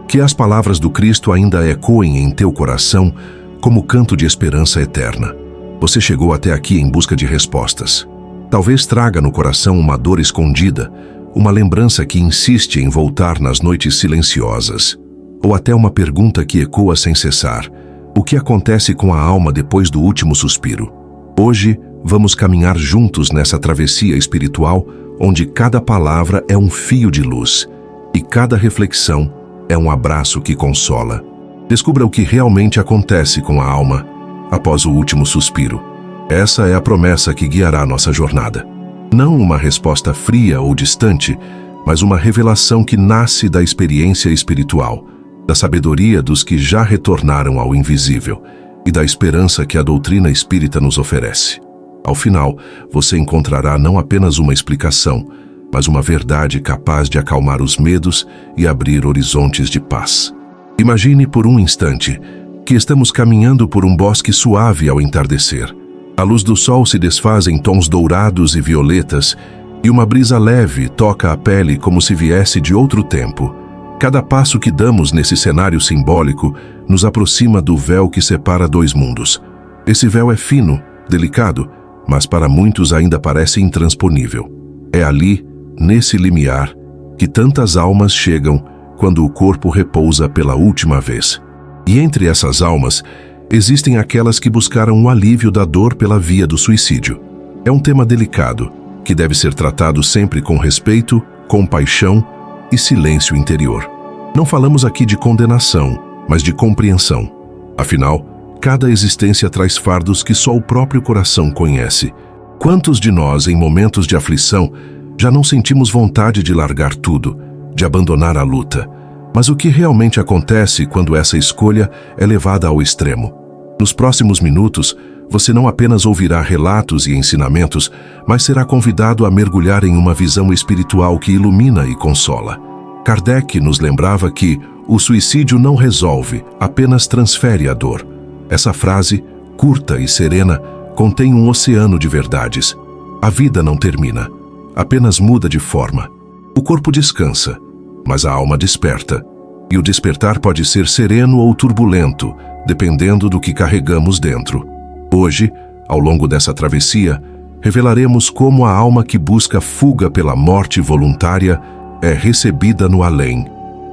Que as palavras do Cristo ainda ecoem em teu coração como canto de esperança eterna. Você chegou até aqui em busca de respostas. Talvez traga no coração uma dor escondida, uma lembrança que insiste em voltar nas noites silenciosas, ou até uma pergunta que ecoa sem cessar: o que acontece com a alma depois do último suspiro? Hoje, vamos caminhar juntos nessa travessia espiritual, onde cada palavra é um fio de luz e cada reflexão é um abraço que consola. Descubra o que realmente acontece com a alma após o último suspiro. Essa é a promessa que guiará nossa jornada. Não uma resposta fria ou distante, mas uma revelação que nasce da experiência espiritual, da sabedoria dos que já retornaram ao invisível e da esperança que a doutrina espírita nos oferece. Ao final, você encontrará não apenas uma explicação, mas uma verdade capaz de acalmar os medos e abrir horizontes de paz. Imagine por um instante que estamos caminhando por um bosque suave ao entardecer. A luz do sol se desfaz em tons dourados e violetas, e uma brisa leve toca a pele como se viesse de outro tempo. Cada passo que damos nesse cenário simbólico nos aproxima do véu que separa dois mundos. Esse véu é fino, delicado, mas para muitos ainda parece intransponível. É ali, nesse limiar, que tantas almas chegam quando o corpo repousa pela última vez. E entre essas almas, existem aquelas que buscaram o alívio da dor pela via do suicídio. É um tema delicado, que deve ser tratado sempre com respeito, compaixão e silêncio interior. Não falamos aqui de condenação, mas de compreensão. Afinal, cada existência traz fardos que só o próprio coração conhece. Quantos de nós, em momentos de aflição, já não sentimos vontade de largar tudo, de abandonar a luta? Mas o que realmente acontece quando essa escolha é levada ao extremo? Nos próximos minutos, você não apenas ouvirá relatos e ensinamentos, mas será convidado a mergulhar em uma visão espiritual que ilumina e consola. Kardec nos lembrava que o suicídio não resolve, apenas transfere a dor. Essa frase, curta e serena, contém um oceano de verdades. A vida não termina, apenas muda de forma. O corpo descansa, mas a alma desperta. E o despertar pode ser sereno ou turbulento, dependendo do que carregamos dentro. Hoje, ao longo dessa travessia, revelaremos como a alma que busca fuga pela morte voluntária é recebida no além.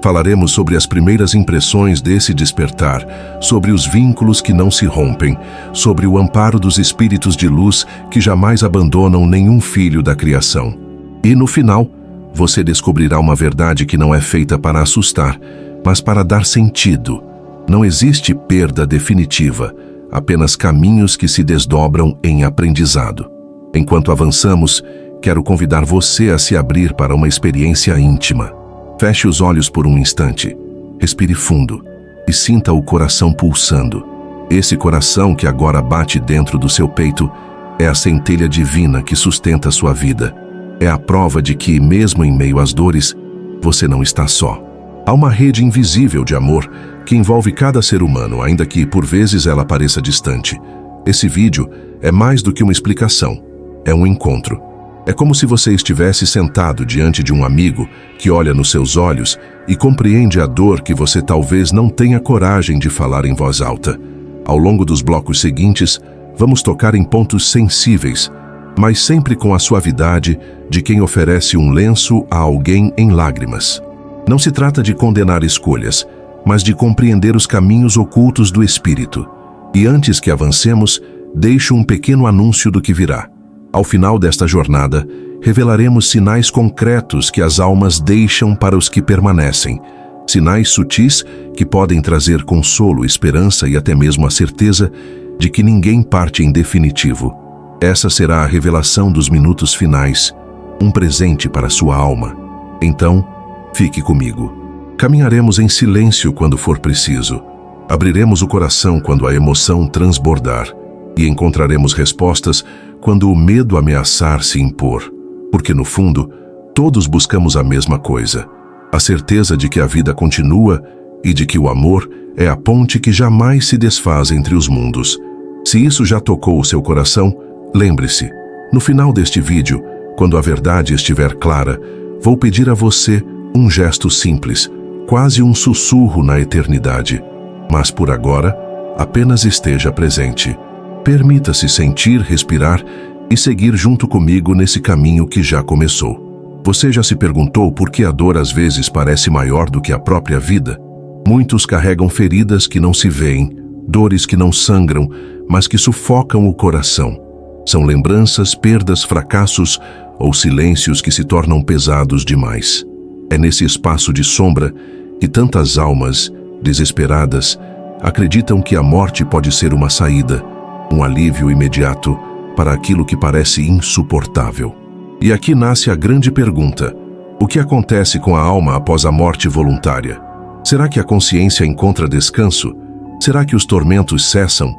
Falaremos sobre as primeiras impressões desse despertar, sobre os vínculos que não se rompem, sobre o amparo dos espíritos de luz que jamais abandonam nenhum filho da criação. E no final, você descobrirá uma verdade que não é feita para assustar, mas para dar sentido. Não existe perda definitiva, apenas caminhos que se desdobram em aprendizado. Enquanto avançamos, quero convidar você a se abrir para uma experiência íntima. Feche os olhos por um instante, respire fundo e sinta o coração pulsando. Esse coração que agora bate dentro do seu peito é a centelha divina que sustenta sua vida. É a prova de que, mesmo em meio às dores, você não está só. Há uma rede invisível de amor que envolve cada ser humano, ainda que por vezes ela pareça distante. Esse vídeo é mais do que uma explicação, é um encontro. É como se você estivesse sentado diante de um amigo que olha nos seus olhos e compreende a dor que você talvez não tenha coragem de falar em voz alta. Ao longo dos blocos seguintes, vamos tocar em pontos sensíveis, mas sempre com a suavidade de quem oferece um lenço a alguém em lágrimas. Não se trata de condenar escolhas, mas de compreender os caminhos ocultos do espírito. E antes que avancemos, deixo um pequeno anúncio do que virá. Ao final desta jornada, revelaremos sinais concretos que as almas deixam para os que permanecem. Sinais sutis que podem trazer consolo, esperança e até mesmo a certeza de que ninguém parte em definitivo. Essa será a revelação dos minutos finais, um presente para sua alma. Então, fique comigo. Caminharemos em silêncio quando for preciso. Abriremos o coração quando a emoção transbordar. E encontraremos respostas quando o medo ameaçar se impor. Porque, no fundo, todos buscamos a mesma coisa: a certeza de que a vida continua e de que o amor é a ponte que jamais se desfaz entre os mundos. Se isso já tocou o seu coração, lembre-se, no final deste vídeo, quando a verdade estiver clara, vou pedir a você um gesto simples, quase um sussurro na eternidade. Mas por agora, apenas esteja presente. Permita-se sentir, respirar e seguir junto comigo nesse caminho que já começou. Você já se perguntou por que a dor às vezes parece maior do que a própria vida? Muitos carregam feridas que não se veem, dores que não sangram, mas que sufocam o coração. São lembranças, perdas, fracassos ou silêncios que se tornam pesados demais. É nesse espaço de sombra que tantas almas, desesperadas, acreditam que a morte pode ser uma saída, um alívio imediato para aquilo que parece insuportável. E aqui nasce a grande pergunta: o que acontece com a alma após a morte voluntária? Será que a consciência encontra descanso? Será que os tormentos cessam?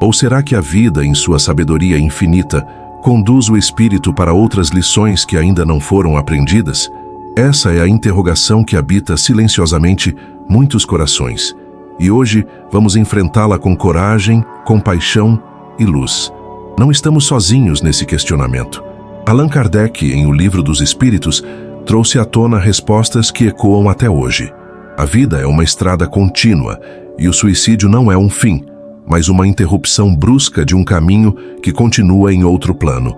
Ou será que a vida, em sua sabedoria infinita, conduz o espírito para outras lições que ainda não foram aprendidas? Essa é a interrogação que habita silenciosamente muitos corações. E hoje vamos enfrentá-la com coragem, compaixão e luz. Não estamos sozinhos nesse questionamento. Allan Kardec, em O Livro dos Espíritos, trouxe à tona respostas que ecoam até hoje. A vida é uma estrada contínua e o suicídio não é um fim, mas uma interrupção brusca de um caminho que continua em outro plano.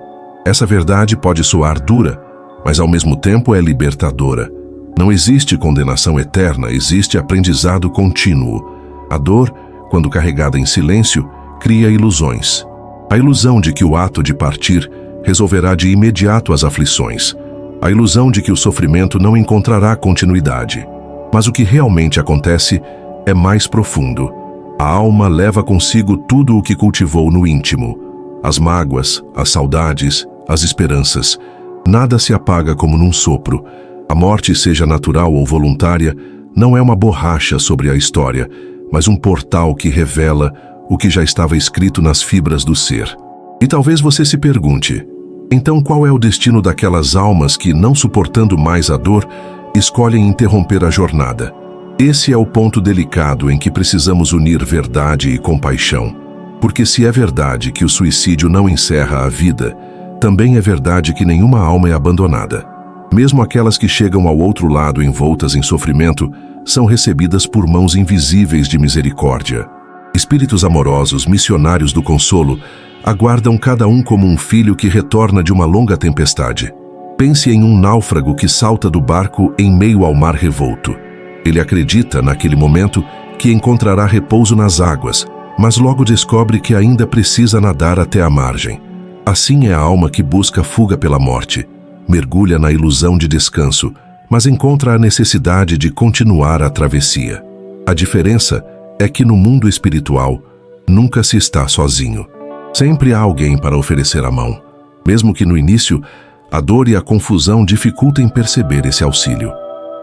Essa verdade pode soar dura, mas ao mesmo tempo é libertadora. Não existe condenação eterna, existe aprendizado contínuo. A dor, quando carregada em silêncio, cria ilusões. A ilusão de que o ato de partir resolverá de imediato as aflições. A ilusão de que o sofrimento não encontrará continuidade. Mas o que realmente acontece é mais profundo. A alma leva consigo tudo o que cultivou no íntimo. As mágoas, as saudades, as esperanças. Nada se apaga como num sopro. A morte, seja natural ou voluntária, não é uma borracha sobre a história, mas um portal que revela o que já estava escrito nas fibras do ser. E talvez você se pergunte: então qual é o destino daquelas almas que, não suportando mais a dor, escolhem interromper a jornada? Esse é o ponto delicado em que precisamos unir verdade e compaixão. Porque se é verdade que o suicídio não encerra a vida, também é verdade que nenhuma alma é abandonada. Mesmo aquelas que chegam ao outro lado envoltas em sofrimento, são recebidas por mãos invisíveis de misericórdia. Espíritos amorosos, missionários do consolo, aguardam cada um como um filho que retorna de uma longa tempestade. Pense em um náufrago que salta do barco em meio ao mar revolto. Ele acredita, naquele momento, que encontrará repouso nas águas, mas logo descobre que ainda precisa nadar até a margem. Assim é a alma que busca fuga pela morte. Mergulha na ilusão de descanso, mas encontra a necessidade de continuar a travessia. A diferença é que no mundo espiritual, nunca se está sozinho. Sempre há alguém para oferecer a mão, mesmo que no início, a dor e a confusão dificultem perceber esse auxílio.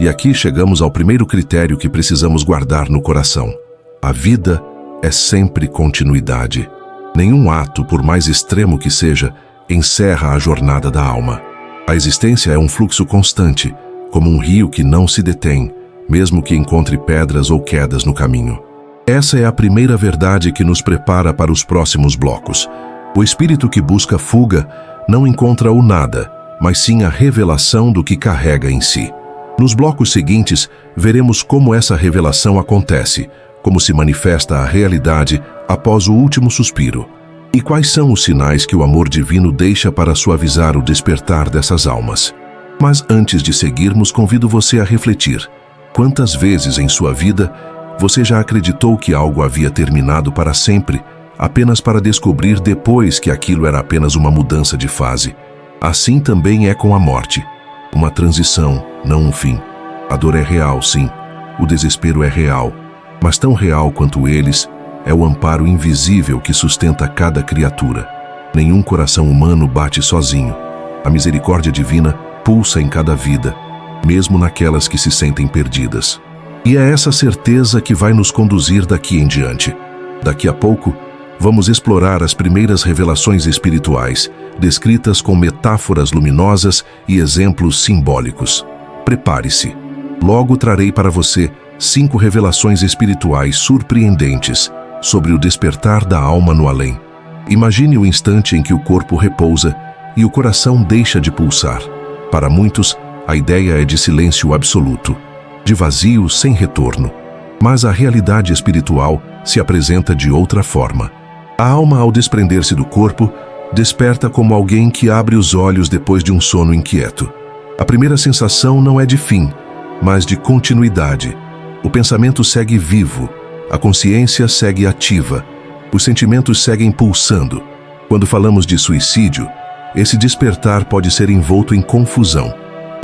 E aqui chegamos ao primeiro critério que precisamos guardar no coração. A vida é sempre continuidade. Nenhum ato, por mais extremo que seja, encerra a jornada da alma. A existência é um fluxo constante, como um rio que não se detém, mesmo que encontre pedras ou quedas no caminho. Essa é a primeira verdade que nos prepara para os próximos blocos. O espírito que busca fuga não encontra o nada, mas sim a revelação do que carrega em si. Nos blocos seguintes, veremos como essa revelação acontece, como se manifesta a realidade após o último suspiro, e quais são os sinais que o amor divino deixa para suavizar o despertar dessas almas. Mas antes de seguirmos, convido você a refletir. Quantas vezes em sua vida você já acreditou que algo havia terminado para sempre, apenas para descobrir depois que aquilo era apenas uma mudança de fase? Assim também é com a morte. Uma transição, não um fim. A dor é real, sim. O desespero é real. Mas tão real quanto eles, é o amparo invisível que sustenta cada criatura. Nenhum coração humano bate sozinho. A misericórdia divina pulsa em cada vida, mesmo naquelas que se sentem perdidas. E é essa certeza que vai nos conduzir daqui em diante. Daqui a pouco, vamos explorar as primeiras revelações espirituais, descritas com metáforas luminosas e exemplos simbólicos. Prepare-se. Logo trarei para você 5 revelações espirituais surpreendentes sobre o despertar da alma no além. Imagine o instante em que o corpo repousa e o coração deixa de pulsar. Para muitos, a ideia é de silêncio absoluto. de vazio sem retorno. Mas a realidade espiritual se apresenta de outra forma. A alma, ao desprender-se do corpo, desperta como alguém que abre os olhos depois de um sono inquieto. A primeira sensação não é de fim, mas de continuidade. O pensamento segue vivo, a consciência segue ativa, os sentimentos seguem pulsando. Quando falamos de suicídio, esse despertar pode ser envolto em confusão.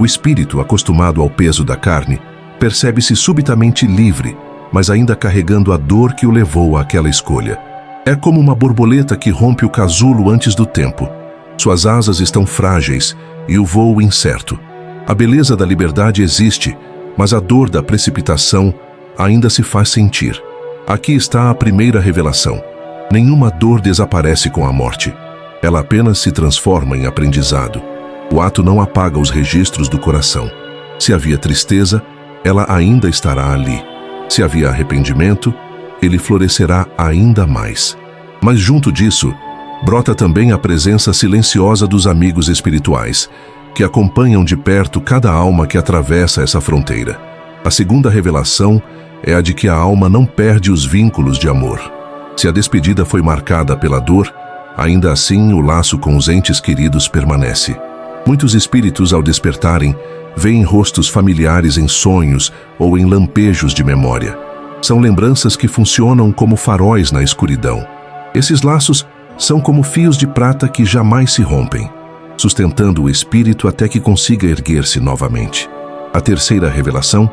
O espírito, acostumado ao peso da carne, percebe-se subitamente livre, mas ainda carregando a dor que o levou àquela escolha. É como uma borboleta que rompe o casulo antes do tempo. Suas asas estão frágeis e o voo incerto. A beleza da liberdade existe, mas a dor da precipitação ainda se faz sentir. Aqui está a primeira revelação. Nenhuma dor desaparece com a morte. Ela apenas se transforma em aprendizado. O ato não apaga os registros do coração. Se havia tristeza, ela ainda estará ali. Se havia arrependimento, ele florescerá ainda mais. Mas junto disso, brota também a presença silenciosa dos amigos espirituais, que acompanham de perto cada alma que atravessa essa fronteira. A segunda revelação é a de que a alma não perde os vínculos de amor. Se a despedida foi marcada pela dor, ainda assim o laço com os entes queridos permanece. Muitos espíritos, ao despertarem, veem rostos familiares em sonhos ou em lampejos de memória. São lembranças que funcionam como faróis na escuridão. Esses laços são como fios de prata que jamais se rompem, sustentando o espírito até que consiga erguer-se novamente. A terceira revelação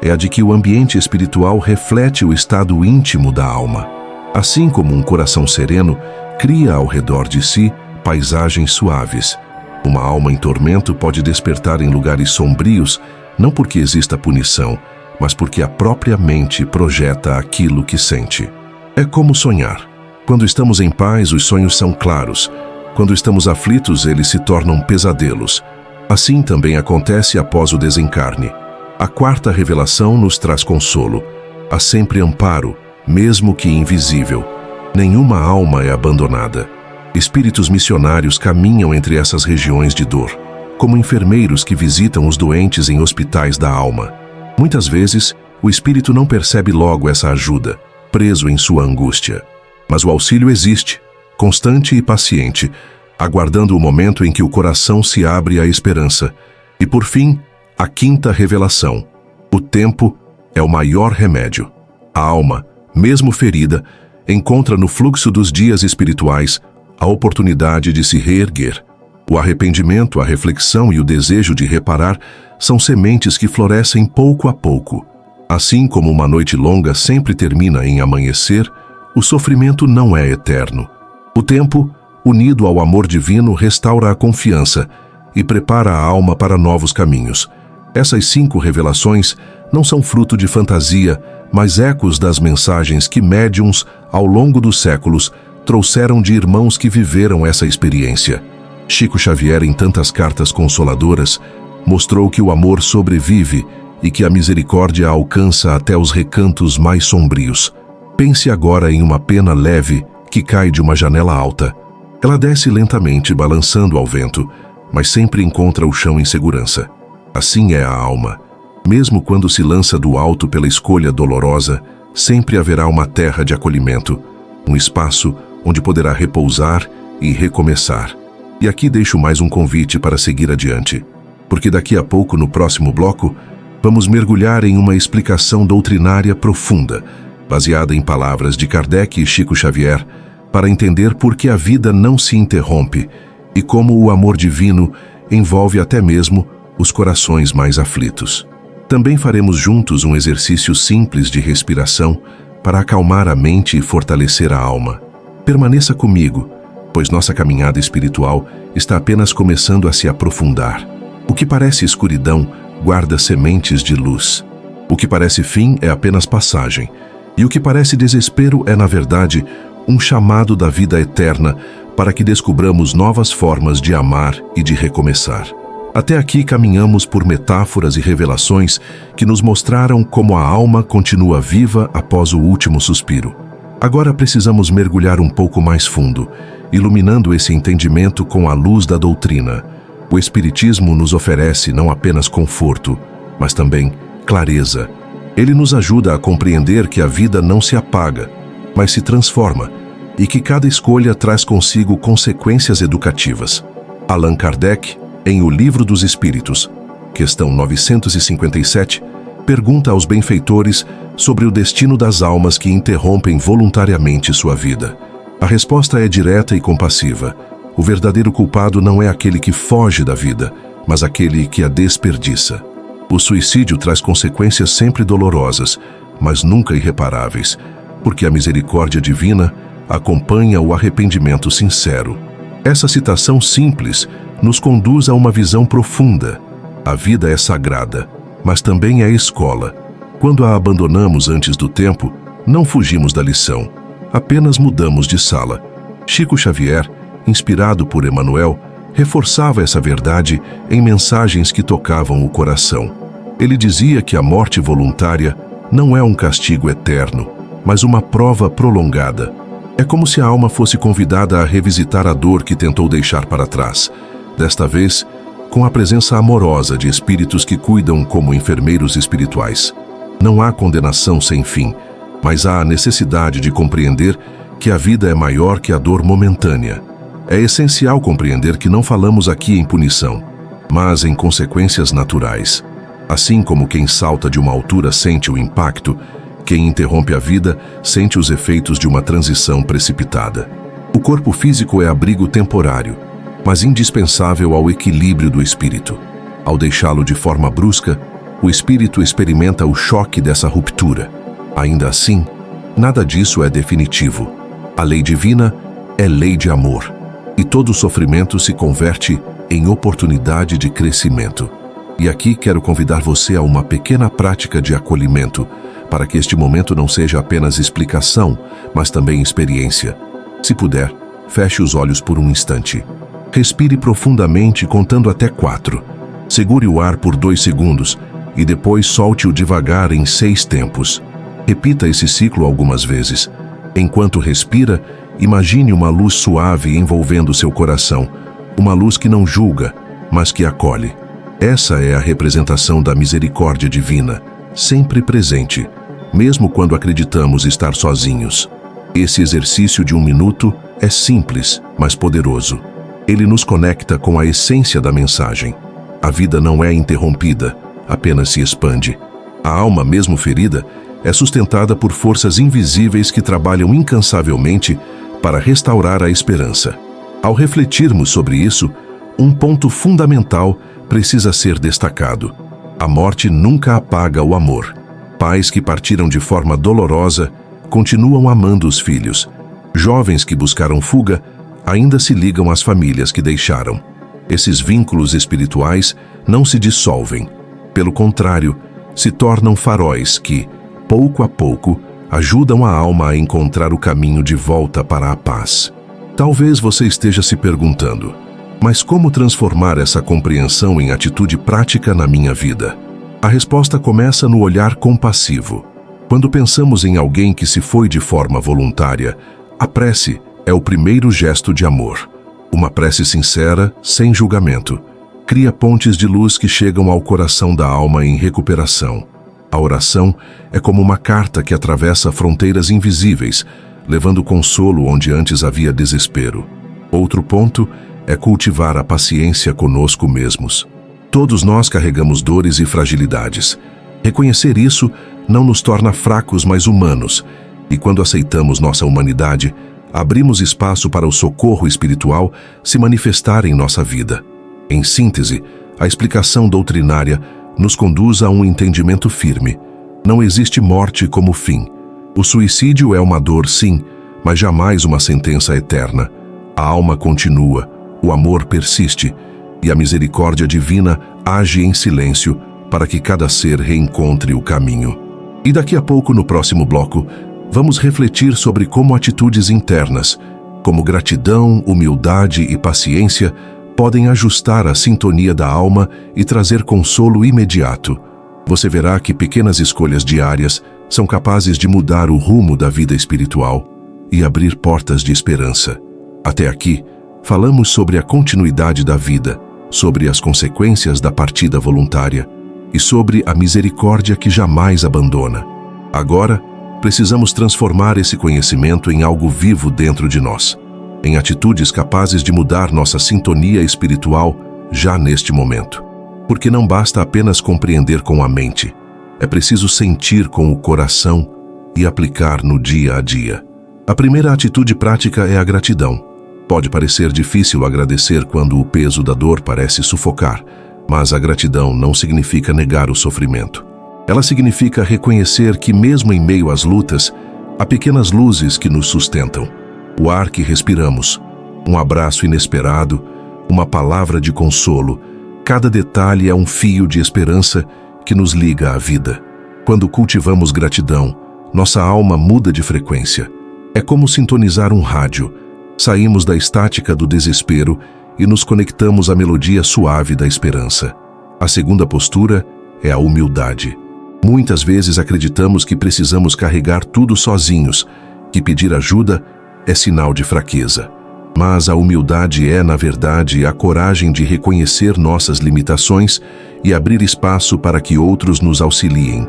é a de que o ambiente espiritual reflete o estado íntimo da alma. Assim como um coração sereno cria ao redor de si paisagens suaves, uma alma em tormento pode despertar em lugares sombrios, não porque exista punição, mas porque a própria mente projeta aquilo que sente. É como sonhar. Quando estamos em paz, os sonhos são claros. Quando estamos aflitos, eles se tornam pesadelos. Assim também acontece após o desencarne. A quarta revelação nos traz consolo. Há sempre amparo, mesmo que invisível. Nenhuma alma é abandonada. Espíritos missionários caminham entre essas regiões de dor, como enfermeiros que visitam os doentes em hospitais da alma. Muitas vezes, o espírito não percebe logo essa ajuda, preso em sua angústia. Mas o auxílio existe, constante e paciente, aguardando o momento em que o coração se abre à esperança. E por fim, a quinta revelação. O tempo é o maior remédio. A alma, mesmo ferida, encontra no fluxo dos dias espirituais a oportunidade de se reerguer. O arrependimento, a reflexão e o desejo de reparar são sementes que florescem pouco a pouco. Assim como uma noite longa sempre termina em amanhecer, o sofrimento não é eterno. O tempo, unido ao amor divino, restaura a confiança e prepara a alma para novos caminhos. Essas 5 revelações não são fruto de fantasia, mas ecos das mensagens que médiuns, ao longo dos séculos, trouxeram de irmãos que viveram essa experiência. Chico Xavier, em tantas cartas consoladoras, mostrou que o amor sobrevive e que a misericórdia alcança até os recantos mais sombrios. Pense agora em uma pena leve que cai de uma janela alta. Ela desce lentamente, balançando ao vento, mas sempre encontra o chão em segurança. Assim é a alma. Mesmo quando se lança do alto pela escolha dolorosa, sempre haverá uma terra de acolhimento, um espaço onde poderá repousar e recomeçar. E aqui deixo mais um convite para seguir adiante, porque daqui a pouco, no próximo bloco, vamos mergulhar em uma explicação doutrinária profunda, baseada em palavras de Kardec e Chico Xavier, para entender por que a vida não se interrompe e como o amor divino envolve até mesmo os corações mais aflitos. Também faremos juntos um exercício simples de respiração para acalmar a mente e fortalecer a alma. Permaneça comigo, pois nossa caminhada espiritual está apenas começando a se aprofundar. O que parece escuridão guarda sementes de luz. O que parece fim é apenas passagem, e o que parece desespero é, na verdade, um chamado da vida eterna para que descubramos novas formas de amar e de recomeçar. Até aqui caminhamos por metáforas e revelações que nos mostraram como a alma continua viva após o último suspiro. Agora precisamos mergulhar um pouco mais fundo, iluminando esse entendimento com a luz da doutrina. O Espiritismo nos oferece não apenas conforto, mas também clareza. Ele nos ajuda a compreender que a vida não se apaga, mas se transforma, e que cada escolha traz consigo consequências educativas. Allan Kardec, em O Livro dos Espíritos, questão 957, pergunta aos benfeitores sobre o destino das almas que interrompem voluntariamente sua vida. A resposta é direta e compassiva. O verdadeiro culpado não é aquele que foge da vida, mas aquele que a desperdiça. O suicídio traz consequências sempre dolorosas, mas nunca irreparáveis, porque a misericórdia divina acompanha o arrependimento sincero. Essa citação simples nos conduz a uma visão profunda. A vida é sagrada, mas também é escola. Quando a abandonamos antes do tempo, não fugimos da lição, apenas mudamos de sala. Chico Xavier, inspirado por Emmanuel, reforçava essa verdade em mensagens que tocavam o coração. Ele dizia que a morte voluntária não é um castigo eterno, mas uma prova prolongada. É como se a alma fosse convidada a revisitar a dor que tentou deixar para trás, desta vez com a presença amorosa de espíritos que cuidam como enfermeiros espirituais. Não há condenação sem fim, mas há a necessidade de compreender que a vida é maior que a dor momentânea. É essencial compreender que não falamos aqui em punição, mas em consequências naturais. Assim como quem salta de uma altura sente o impacto, quem interrompe a vida sente os efeitos de uma transição precipitada. O corpo físico é abrigo temporário, mas indispensável ao equilíbrio do espírito. Ao deixá-lo de forma brusca, o espírito experimenta o choque dessa ruptura. Ainda assim, nada disso é definitivo. A lei divina é lei de amor, e todo sofrimento se converte em oportunidade de crescimento. E aqui quero convidar você a uma pequena prática de acolhimento, para que este momento não seja apenas explicação, mas também experiência. Se puder, feche os olhos por um instante. Respire profundamente contando até 4. Segure o ar por 2 segundos e depois solte-o devagar em 6 tempos. Repita esse ciclo algumas vezes. Enquanto respira, imagine uma luz suave envolvendo seu coração, uma luz que não julga, mas que acolhe. Essa é a representação da misericórdia divina, sempre presente, mesmo quando acreditamos estar sozinhos. Esse exercício de 1 minuto é simples, mas poderoso. Ele nos conecta com a essência da mensagem. A vida não é interrompida, apenas se expande. A alma, mesmo ferida, é sustentada por forças invisíveis que trabalham incansavelmente para restaurar a esperança. Ao refletirmos sobre isso, um ponto fundamental precisa ser destacado. A morte nunca apaga o amor. Pais que partiram de forma dolorosa continuam amando os filhos. Jovens que buscaram fuga ainda se ligam às famílias que deixaram. Esses vínculos espirituais não se dissolvem. Pelo contrário, se tornam faróis que, pouco a pouco, ajudam a alma a encontrar o caminho de volta para a paz. Talvez você esteja se perguntando, mas como transformar essa compreensão em atitude prática na minha vida? A resposta começa no olhar compassivo. Quando pensamos em alguém que se foi de forma voluntária, a prece é o primeiro gesto de amor. Uma prece sincera, sem julgamento, cria pontes de luz que chegam ao coração da alma em recuperação. A oração é como uma carta que atravessa fronteiras invisíveis, levando consolo onde antes havia desespero. Outro ponto é cultivar a paciência conosco mesmos. Todos nós carregamos dores e fragilidades. Reconhecer isso não nos torna fracos, mas humanos. E quando aceitamos nossa humanidade, abrimos espaço para o socorro espiritual se manifestar em nossa vida. Em síntese, a explicação doutrinária nos conduz a um entendimento firme. Não existe morte como fim. O suicídio é uma dor, sim, mas jamais uma sentença eterna. A alma continua, o amor persiste, e a misericórdia divina age em silêncio para que cada ser reencontre o caminho. E daqui a pouco, no próximo bloco, vamos refletir sobre como atitudes internas, como gratidão, humildade e paciência, podem ajustar a sintonia da alma e trazer consolo imediato. Você verá que pequenas escolhas diárias são capazes de mudar o rumo da vida espiritual e abrir portas de esperança. Até aqui, falamos sobre a continuidade da vida, sobre as consequências da partida voluntária, e sobre a misericórdia que jamais abandona. Agora, precisamos transformar esse conhecimento em algo vivo dentro de nós, em atitudes capazes de mudar nossa sintonia espiritual já neste momento. Porque não basta apenas compreender com a mente, é preciso sentir com o coração e aplicar no dia a dia. A primeira atitude prática é a gratidão. Pode parecer difícil agradecer quando o peso da dor parece sufocar, mas a gratidão não significa negar o sofrimento. Ela significa reconhecer que, mesmo em meio às lutas, há pequenas luzes que nos sustentam. O ar que respiramos, um abraço inesperado, uma palavra de consolo. Cada detalhe é um fio de esperança que nos liga à vida. Quando cultivamos gratidão, nossa alma muda de frequência. É como sintonizar um rádio. Saímos da estática do desespero e nos conectamos à melodia suave da esperança. A segunda postura é a humildade. Muitas vezes acreditamos que precisamos carregar tudo sozinhos, que pedir ajuda é sinal de fraqueza. Mas a humildade é, na verdade, a coragem de reconhecer nossas limitações e abrir espaço para que outros nos auxiliem.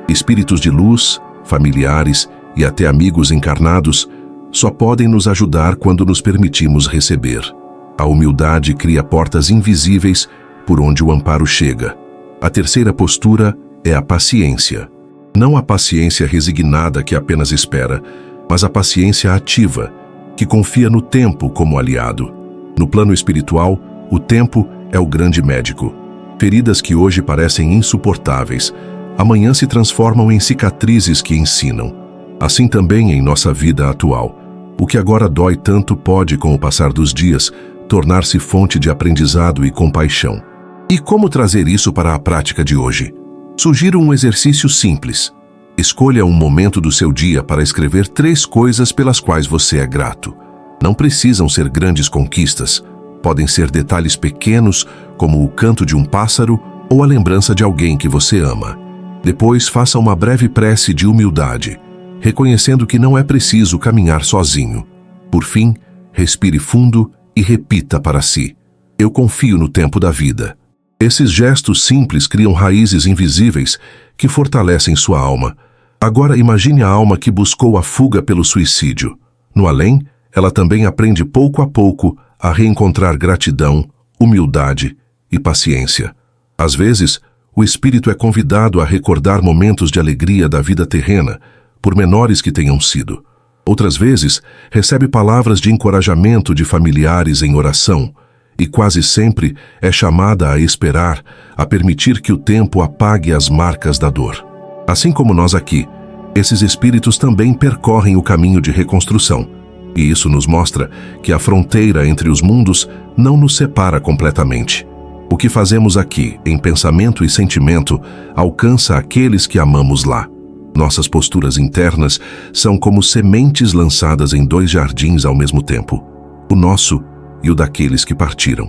Espíritos de luz, familiares e até amigos encarnados só podem nos ajudar quando nos permitimos receber. A humildade cria portas invisíveis por onde o amparo chega. A terceira postura é a paciência. Não a paciência resignada que apenas espera, mas a paciência ativa, que confia no tempo como aliado. No plano espiritual, o tempo é o grande médico. Feridas que hoje parecem insuportáveis, amanhã se transformam em cicatrizes que ensinam. Assim também em nossa vida atual. O que agora dói tanto pode, com o passar dos dias, tornar-se fonte de aprendizado e compaixão. E como trazer isso para a prática de hoje? Sugiro um exercício simples. Escolha um momento do seu dia para escrever 3 coisas pelas quais você é grato. Não precisam ser grandes conquistas. Podem ser detalhes pequenos, como o canto de um pássaro ou a lembrança de alguém que você ama. Depois, faça uma breve prece de humildade, reconhecendo que não é preciso caminhar sozinho. Por fim, respire fundo e repita para si: eu confio no tempo da vida. Esses gestos simples criam raízes invisíveis que fortalecem sua alma. Agora imagine a alma que buscou a fuga pelo suicídio. No além, ela também aprende pouco a pouco a reencontrar gratidão, humildade e paciência. Às vezes, o espírito é convidado a recordar momentos de alegria da vida terrena, por menores que tenham sido. Outras vezes, recebe palavras de encorajamento de familiares em oração, e quase sempre é chamada a esperar, a permitir que o tempo apague as marcas da dor. Assim como nós aqui, esses espíritos também percorrem o caminho de reconstrução, e isso nos mostra que a fronteira entre os mundos não nos separa completamente. O que fazemos aqui, em pensamento e sentimento, alcança aqueles que amamos lá. Nossas posturas internas são como sementes lançadas em 2 jardins ao mesmo tempo, o nosso e o daqueles que partiram.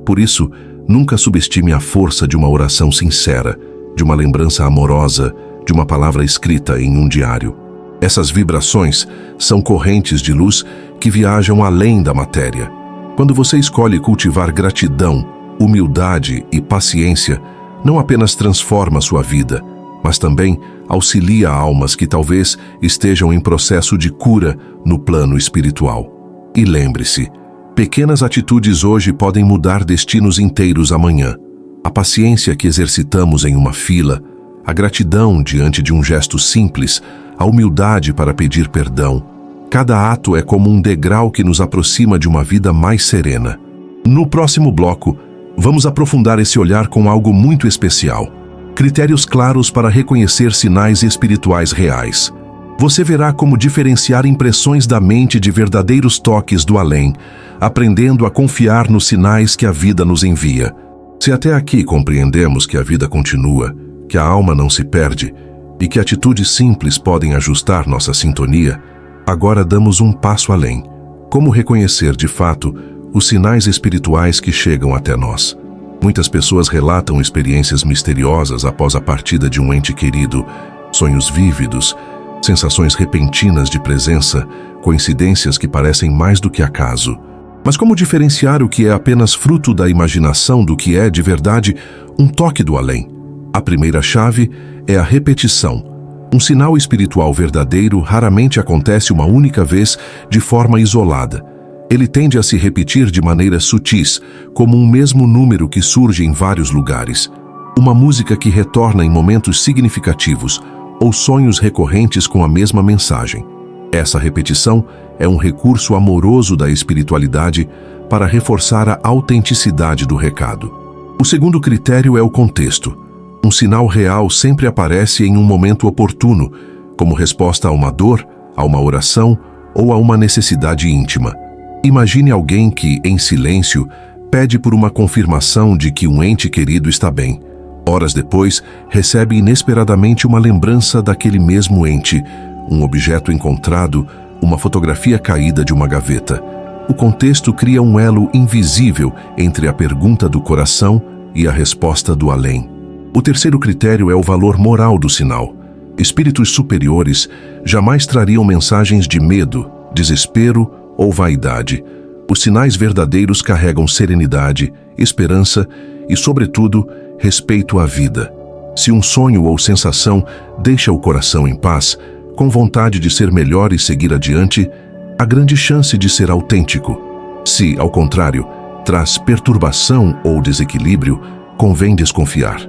Por isso, nunca subestime a força de uma oração sincera, de uma lembrança amorosa, de uma palavra escrita em um diário. Essas vibrações são correntes de luz que viajam além da matéria. Quando você escolhe cultivar gratidão, humildade e paciência, não apenas transforma sua vida, mas também auxilia almas que talvez estejam em processo de cura no plano espiritual. E lembre-se, pequenas atitudes hoje podem mudar destinos inteiros amanhã. A paciência que exercitamos em uma fila, a gratidão diante de um gesto simples, a humildade para pedir perdão. Cada ato é como um degrau que nos aproxima de uma vida mais serena. No próximo bloco, vamos aprofundar esse olhar com algo muito especial. Critérios claros para reconhecer sinais espirituais reais. Você verá como diferenciar impressões da mente de verdadeiros toques do além, aprendendo a confiar nos sinais que a vida nos envia. Se até aqui compreendemos que a vida continua, que a alma não se perde e que atitudes simples podem ajustar nossa sintonia, agora damos um passo além. Como reconhecer, de fato, os sinais espirituais que chegam até nós? Muitas pessoas relatam experiências misteriosas após a partida de um ente querido, sonhos vívidos, sensações repentinas de presença, coincidências que parecem mais do que acaso. Mas como diferenciar o que é apenas fruto da imaginação do que é, de verdade, um toque do além? A primeira chave é a repetição. Um sinal espiritual verdadeiro raramente acontece uma única vez de forma isolada. Ele tende a se repetir de maneiras sutis, como um mesmo número que surge em vários lugares. Uma música que retorna em momentos significativos, ou sonhos recorrentes com a mesma mensagem. Essa repetição é um recurso amoroso da espiritualidade para reforçar a autenticidade do recado. O segundo critério é o contexto. Um sinal real sempre aparece em um momento oportuno, como resposta a uma dor, a uma oração ou a uma necessidade íntima. Imagine alguém que, em silêncio, pede por uma confirmação de que um ente querido está bem. Horas depois, recebe inesperadamente uma lembrança daquele mesmo ente, um objeto encontrado, uma fotografia caída de uma gaveta. O contexto cria um elo invisível entre a pergunta do coração e a resposta do além. O terceiro critério é o valor moral do sinal. Espíritos superiores jamais trariam mensagens de medo, desespero ou vaidade. Os sinais verdadeiros carregam serenidade, esperança e, sobretudo, respeito à vida. Se um sonho ou sensação deixa o coração em paz, com vontade de ser melhor e seguir adiante, há grande chance de ser autêntico. Se, ao contrário, traz perturbação ou desequilíbrio, convém desconfiar.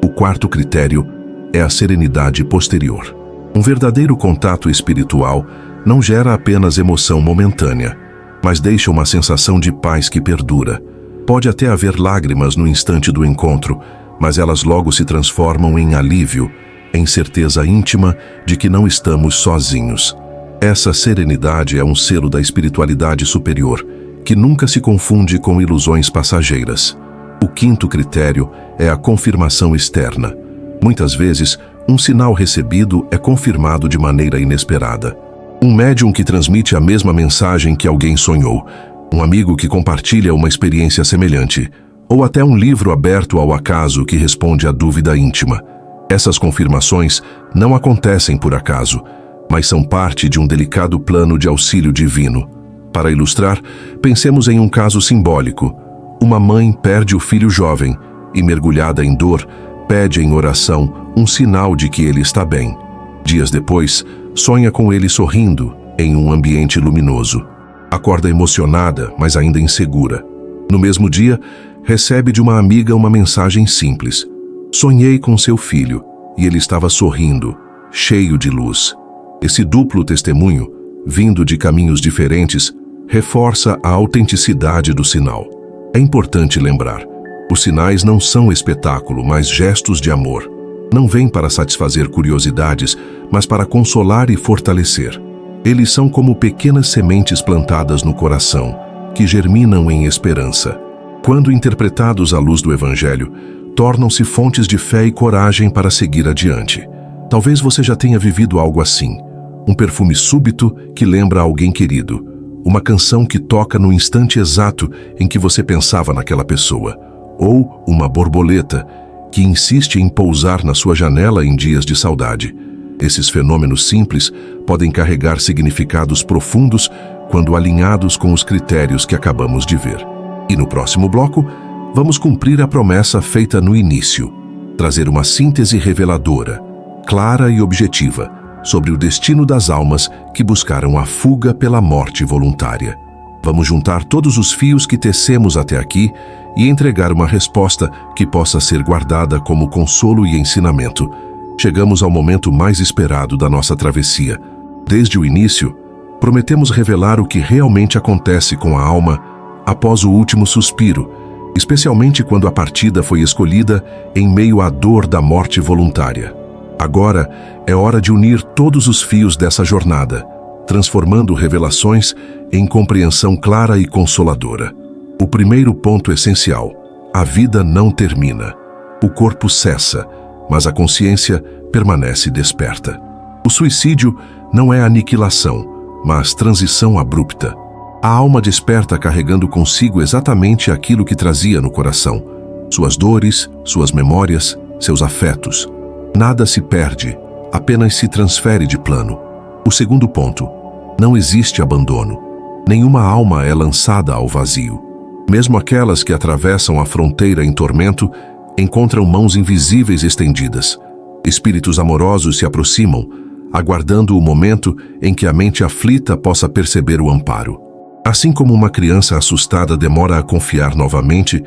O quarto critério é a serenidade posterior. Um verdadeiro contato espiritual não gera apenas emoção momentânea, mas deixa uma sensação de paz que perdura. Pode até haver lágrimas no instante do encontro, mas elas logo se transformam em alívio, em certeza íntima de que não estamos sozinhos. Essa serenidade é um selo da espiritualidade superior, que nunca se confunde com ilusões passageiras. O quinto critério é a confirmação externa. Muitas vezes, um sinal recebido é confirmado de maneira inesperada. Um médium que transmite a mesma mensagem que alguém sonhou, um amigo que compartilha uma experiência semelhante, ou até um livro aberto ao acaso que responde à dúvida íntima. Essas confirmações não acontecem por acaso, mas são parte de um delicado plano de auxílio divino. Para ilustrar, pensemos em um caso simbólico. Uma mãe perde o filho jovem e, mergulhada em dor, pede em oração um sinal de que ele está bem. Dias depois, sonha com ele sorrindo em um ambiente luminoso. Acorda emocionada, mas ainda insegura. No mesmo dia, recebe de uma amiga uma mensagem simples. Sonhei com seu filho e ele estava sorrindo, cheio de luz. Esse duplo testemunho, vindo de caminhos diferentes, reforça a autenticidade do sinal. É importante lembrar, os sinais não são espetáculo, mas gestos de amor. Não vêm para satisfazer curiosidades, mas para consolar e fortalecer. Eles são como pequenas sementes plantadas no coração, que germinam em esperança. Quando interpretados à luz do Evangelho, tornam-se fontes de fé e coragem para seguir adiante. Talvez você já tenha vivido algo assim. Um perfume súbito que lembra alguém querido. Uma canção que toca no instante exato em que você pensava naquela pessoa. Ou uma borboleta que insiste em pousar na sua janela em dias de saudade. Esses fenômenos simples podem carregar significados profundos quando alinhados com os critérios que acabamos de ver. E no próximo bloco, vamos cumprir a promessa feita no início, trazer uma síntese reveladora, clara e objetiva, sobre o destino das almas que buscaram a fuga pela morte voluntária. Vamos juntar todos os fios que tecemos até aqui e entregar uma resposta que possa ser guardada como consolo e ensinamento. Chegamos ao momento mais esperado da nossa travessia. Desde o início, prometemos revelar o que realmente acontece com a alma após o último suspiro, especialmente quando a partida foi escolhida em meio à dor da morte voluntária. Agora é hora de unir todos os fios dessa jornada, transformando revelações em compreensão clara e consoladora. O primeiro ponto essencial: a vida não termina. O corpo cessa, mas a consciência permanece desperta. O suicídio não é aniquilação, mas transição abrupta. A alma desperta carregando consigo exatamente aquilo que trazia no coração: suas dores, suas memórias, seus afetos. Nada se perde, apenas se transfere de plano. O segundo ponto: não existe abandono. Nenhuma alma é lançada ao vazio. Mesmo aquelas que atravessam a fronteira em tormento, encontram mãos invisíveis estendidas. Espíritos amorosos se aproximam, aguardando o momento em que a mente aflita possa perceber o amparo. Assim como uma criança assustada demora a confiar novamente,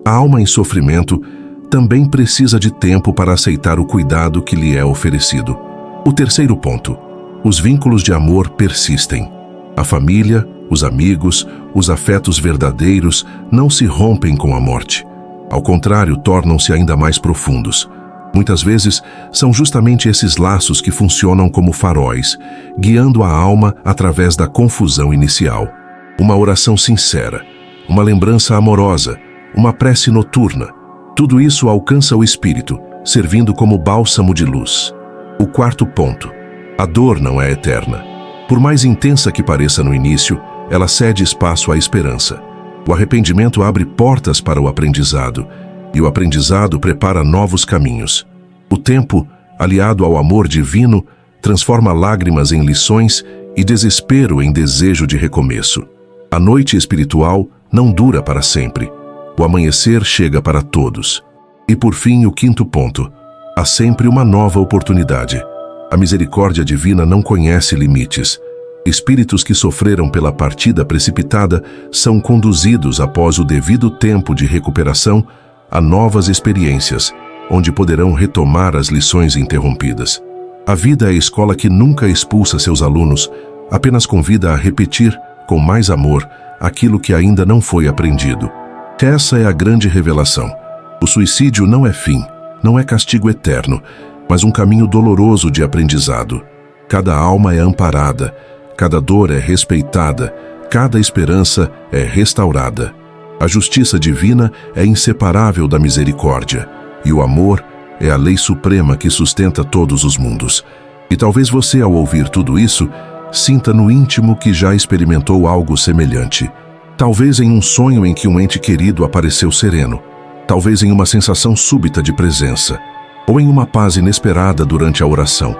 a alma em sofrimento também precisa de tempo para aceitar o cuidado que lhe é oferecido. O terceiro ponto: os vínculos de amor persistem. A família, os amigos, os afetos verdadeiros não se rompem com a morte. Ao contrário, tornam-se ainda mais profundos. Muitas vezes, são justamente esses laços que funcionam como faróis, guiando a alma através da confusão inicial. Uma oração sincera, uma lembrança amorosa, uma prece noturna, tudo isso alcança o espírito, servindo como bálsamo de luz. O quarto ponto: a dor não é eterna. Por mais intensa que pareça no início, ela cede espaço à esperança. O arrependimento abre portas para o aprendizado, e o aprendizado prepara novos caminhos. O tempo, aliado ao amor divino, transforma lágrimas em lições e desespero em desejo de recomeço. A noite espiritual não dura para sempre. O amanhecer chega para todos. E por fim, o quinto ponto: há sempre uma nova oportunidade. A misericórdia divina não conhece limites. Espíritos que sofreram pela partida precipitada são conduzidos após o devido tempo de recuperação a novas experiências, onde poderão retomar as lições interrompidas. A vida é a escola que nunca expulsa seus alunos, apenas convida a repetir, com mais amor, aquilo que ainda não foi aprendido. Essa é a grande revelação. O suicídio não é fim, não é castigo eterno, mas um caminho doloroso de aprendizado. Cada alma é amparada, cada dor é respeitada, cada esperança é restaurada. A justiça divina é inseparável da misericórdia, e o amor é a lei suprema que sustenta todos os mundos. E talvez você, ao ouvir tudo isso, sinta no íntimo que já experimentou algo semelhante. Talvez em um sonho em que um ente querido apareceu sereno, talvez em uma sensação súbita de presença, ou em uma paz inesperada durante a oração.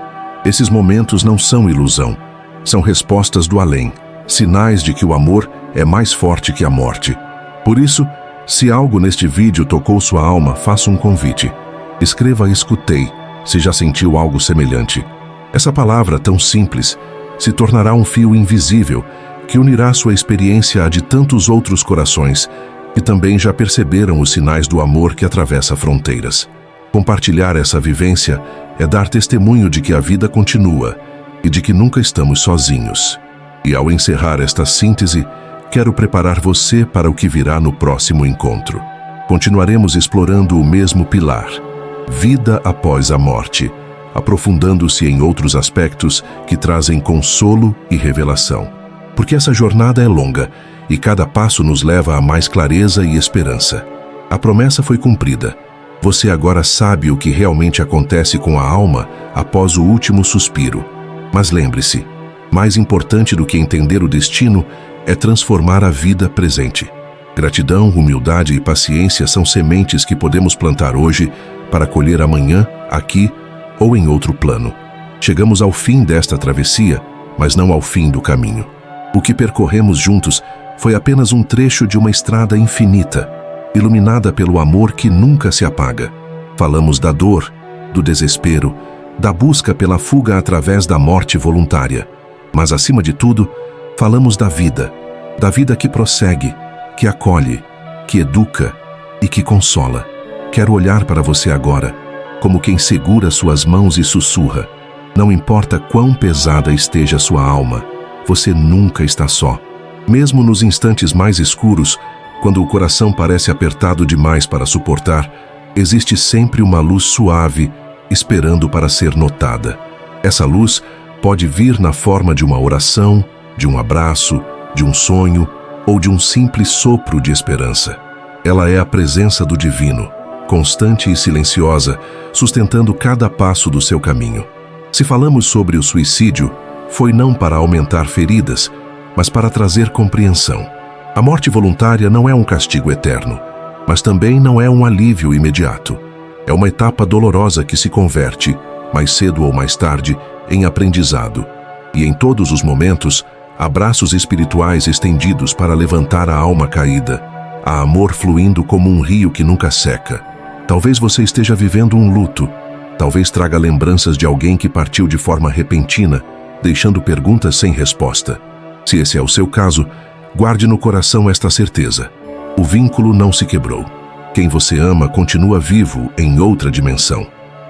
Esses momentos não são ilusão, são respostas do além, sinais de que o amor é mais forte que a morte. Por isso, se algo neste vídeo tocou sua alma, faça um convite. Escreva "escutei", se já sentiu algo semelhante. Essa palavra tão simples se tornará um fio invisível que unirá sua experiência à de tantos outros corações que também já perceberam os sinais do amor que atravessa fronteiras. Compartilhar essa vivência é dar testemunho de que a vida continua e de que nunca estamos sozinhos. E ao encerrar esta síntese, quero preparar você para o que virá no próximo encontro. Continuaremos explorando o mesmo pilar, vida após a morte, aprofundando-se em outros aspectos que trazem consolo e revelação. Porque essa jornada é longa e cada passo nos leva a mais clareza e esperança. A promessa foi cumprida. Você agora sabe o que realmente acontece com a alma após o último suspiro. Mas lembre-se, mais importante do que entender o destino é transformar a vida presente. Gratidão, humildade e paciência são sementes que podemos plantar hoje para colher amanhã, aqui ou em outro plano. Chegamos ao fim desta travessia, mas não ao fim do caminho. O que percorremos juntos foi apenas um trecho de uma estrada infinita, iluminada pelo amor que nunca se apaga. Falamos da dor, do desespero, da busca pela fuga através da morte voluntária. Mas, acima de tudo, falamos da vida que prossegue, que acolhe, que educa e que consola. Quero olhar para você agora, como quem segura suas mãos e sussurra: não importa quão pesada esteja sua alma, você nunca está só. Mesmo nos instantes mais escuros, quando o coração parece apertado demais para suportar, existe sempre uma luz suave esperando para ser notada. Essa luz pode vir na forma de uma oração, de um abraço, de um sonho ou de um simples sopro de esperança. Ela é a presença do divino, constante e silenciosa, sustentando cada passo do seu caminho. Se falamos sobre o suicídio, foi não para aumentar feridas, mas para trazer compreensão. A morte voluntária não é um castigo eterno, mas também não é um alívio imediato. É uma etapa dolorosa que se converte, mais cedo ou mais tarde, em aprendizado. E em todos os momentos, há braços espirituais estendidos para levantar a alma caída, há amor fluindo como um rio que nunca seca. Talvez você esteja vivendo um luto. Talvez traga lembranças de alguém que partiu de forma repentina, deixando perguntas sem resposta. Se esse é o seu caso, guarde no coração esta certeza: o vínculo não se quebrou. Quem você ama continua vivo em outra dimensão,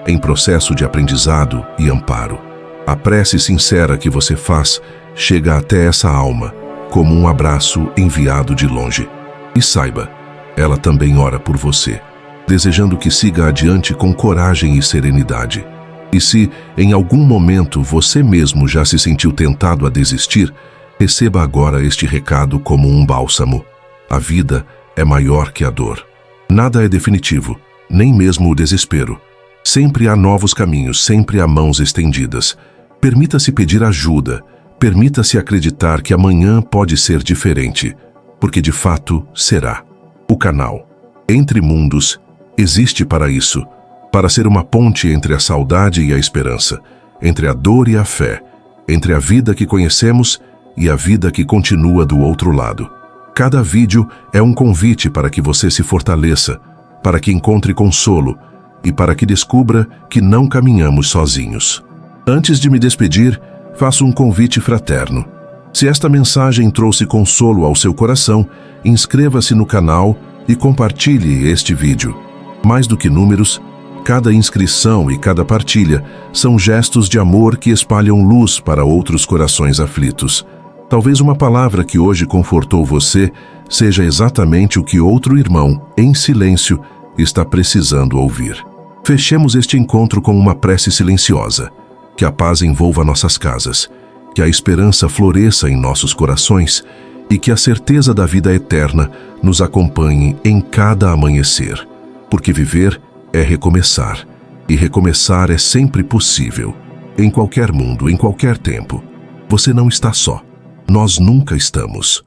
em processo de aprendizado e amparo. A prece sincera que você faz chega até essa alma, como um abraço enviado de longe. E saiba, ela também ora por você, desejando que siga adiante com coragem e serenidade. E se, em algum momento, você mesmo já se sentiu tentado a desistir, receba agora este recado como um bálsamo. A vida é maior que a dor. Nada é definitivo, nem mesmo o desespero. Sempre há novos caminhos, sempre há mãos estendidas. Permita-se pedir ajuda, permita-se acreditar que amanhã pode ser diferente, porque de fato será. O canal Entre Mundos existe para isso, para ser uma ponte entre a saudade e a esperança, entre a dor e a fé, entre a vida que conhecemos e a vida que continua do outro lado. Cada vídeo é um convite para que você se fortaleça, para que encontre consolo e para que descubra que não caminhamos sozinhos. Antes de me despedir, faço um convite fraterno. Se esta mensagem trouxe consolo ao seu coração, inscreva-se no canal e compartilhe este vídeo. Mais do que números, cada inscrição e cada partilha são gestos de amor que espalham luz para outros corações aflitos. Talvez uma palavra que hoje confortou você seja exatamente o que outro irmão, em silêncio, está precisando ouvir. Fechemos este encontro com uma prece silenciosa. Que a paz envolva nossas casas, que a esperança floresça em nossos corações e que a certeza da vida eterna nos acompanhe em cada amanhecer. Porque viver é recomeçar, e recomeçar é sempre possível, em qualquer mundo, em qualquer tempo. Você não está só. Nós nunca estamos.